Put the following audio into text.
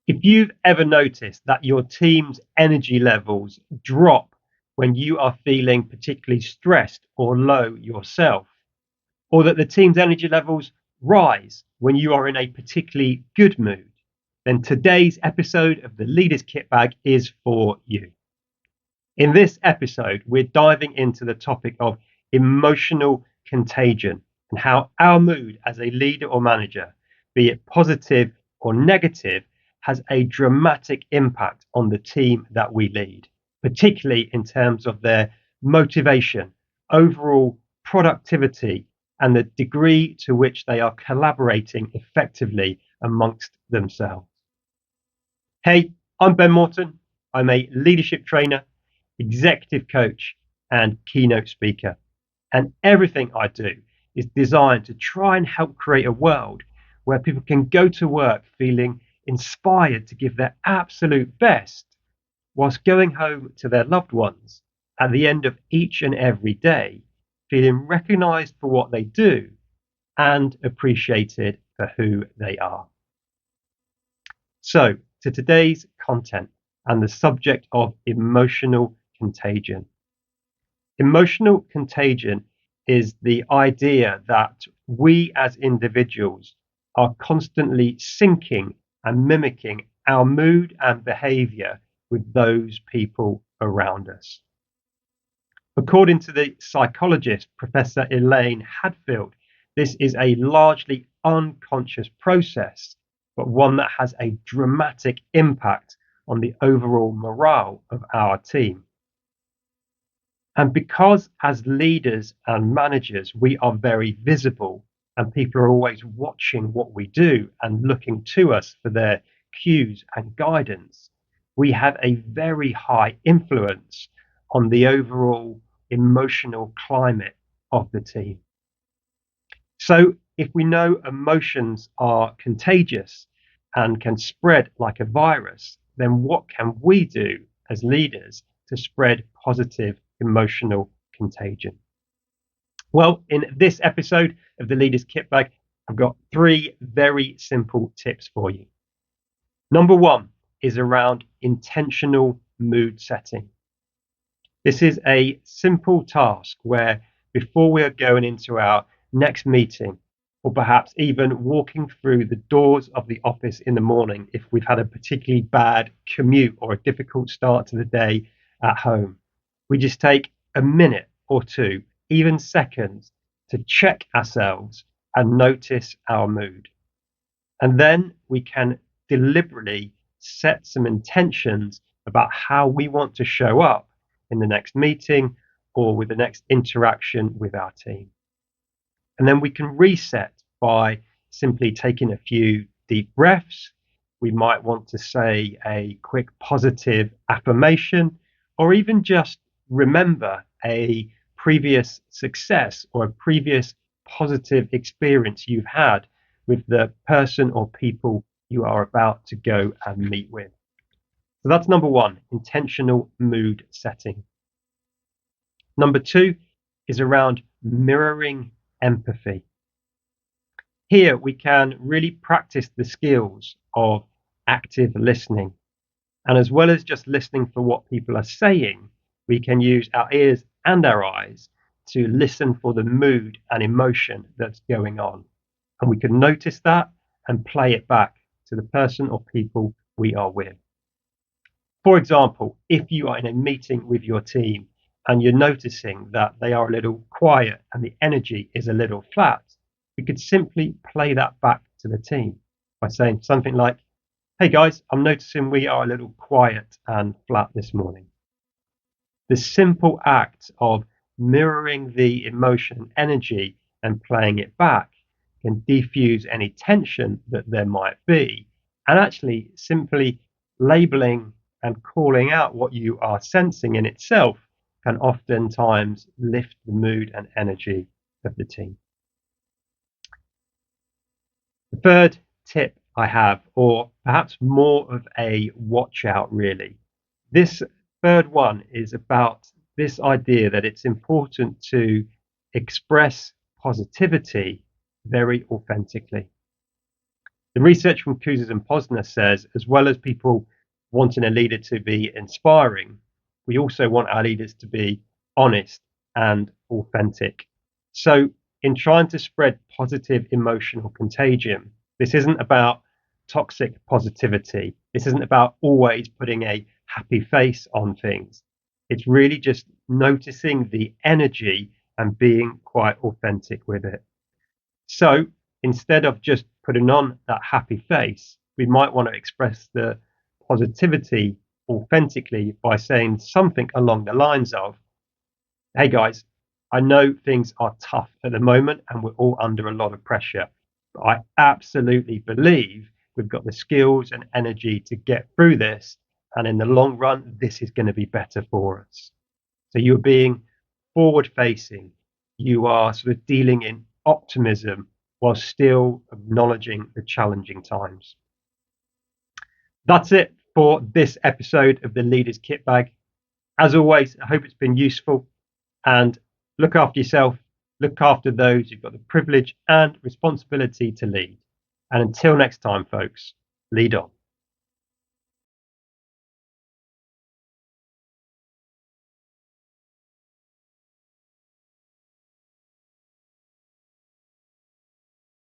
If you've ever noticed that your team's energy levels drop when you are feeling particularly stressed or low yourself, or that the team's energy levels rise when you are in a particularly good mood, then today's episode of the Leaders Kit Bag is for you. In this episode, we're diving into the topic of emotional contagion and how our mood as a leader or manager, be it positive or negative, has a dramatic impact on the team that we lead, particularly in terms of their motivation, overall productivity, and the degree to which they are collaborating effectively amongst themselves. Hey, I'm Ben Morton. I'm a leadership trainer, executive coach, and keynote speaker. And everything I do is designed to try and help create a world where people can go to work feeling inspired to give their absolute best, whilst going home to their loved ones at the end of each and every day, feeling recognized for what they do and appreciated for who they are. So, to today's content and the subject of emotional contagion. Emotional contagion is the idea that we as individuals are constantly syncing and mimicking our mood and behavior with those people around us. According to the psychologist Professor Elaine Hadfield, this is a largely unconscious process, but one that has a dramatic impact on the overall morale of our team. And because as leaders and managers, we are very visible and people are always watching what we do and looking to us for their cues and guidance, we have a very high influence on the overall emotional climate of the team. So if we know emotions are contagious and can spread like a virus, then what can we do as leaders to spread positive emotional contagion? Well, in this episode of the Leaders Kit Bag, I've got 3 very simple tips for you. Number 1 is around intentional mood setting. This is a simple task where before we are going into our next meeting, or perhaps even walking through the doors of the office in the morning if we've had a particularly bad commute or a difficult start to the day at home, we just take a minute or 2, even seconds, to check ourselves and notice our mood. And then we can deliberately set some intentions about how we want to show up in the next meeting or with the next interaction with our team. And then we can reset by simply taking a few deep breaths. We might want to say a quick positive affirmation, or even just remember a previous success or a previous positive experience you've had with the person or people you are about to go and meet with. So that's number 1, intentional mood setting. Number 2 is around mirroring empathy. Here we can really practice the skills of active listening. And as well as just listening for what people are saying, we can use our ears and our eyes to listen for the mood and emotion that's going on. And we can notice that and play it back to the person or people we are with. For example, if you are in a meeting with your team and you're noticing that they are a little quiet and the energy is a little flat, we could simply play that back to the team by saying something like, "Hey guys, I'm noticing we are a little quiet and flat this morning." The simple act of mirroring the emotion, energy, and playing it back can defuse any tension that there might be. And actually, simply labeling and calling out what you are sensing in itself can oftentimes lift the mood and energy of the team. The third tip I have, or perhaps more of a watch out really, this third one is about this idea that it's important to express positivity very authentically. The research from Cousins and Posner says, as well as people wanting a leader to be inspiring, we also want our leaders to be honest and authentic. So, in trying to spread positive emotional contagion, this isn't about toxic positivity. This isn't about always putting a happy face on things. It's really just noticing the energy and being quite authentic with it. So instead of just putting on that happy face, we might want to express the positivity authentically by saying something along the lines of, hey guys, I know things are tough at the moment and we're all under a lot of pressure, but I absolutely believe we've got the skills and energy to get through this. And in the long run, this is going to be better for us. So you're being forward facing. You are sort of dealing in optimism while still acknowledging the challenging times. That's it for this episode of the Leaders Kit Bag. As always, I hope it's been useful, and look after yourself, look after those who've got the privilege and responsibility to lead. And until next time, folks, lead on.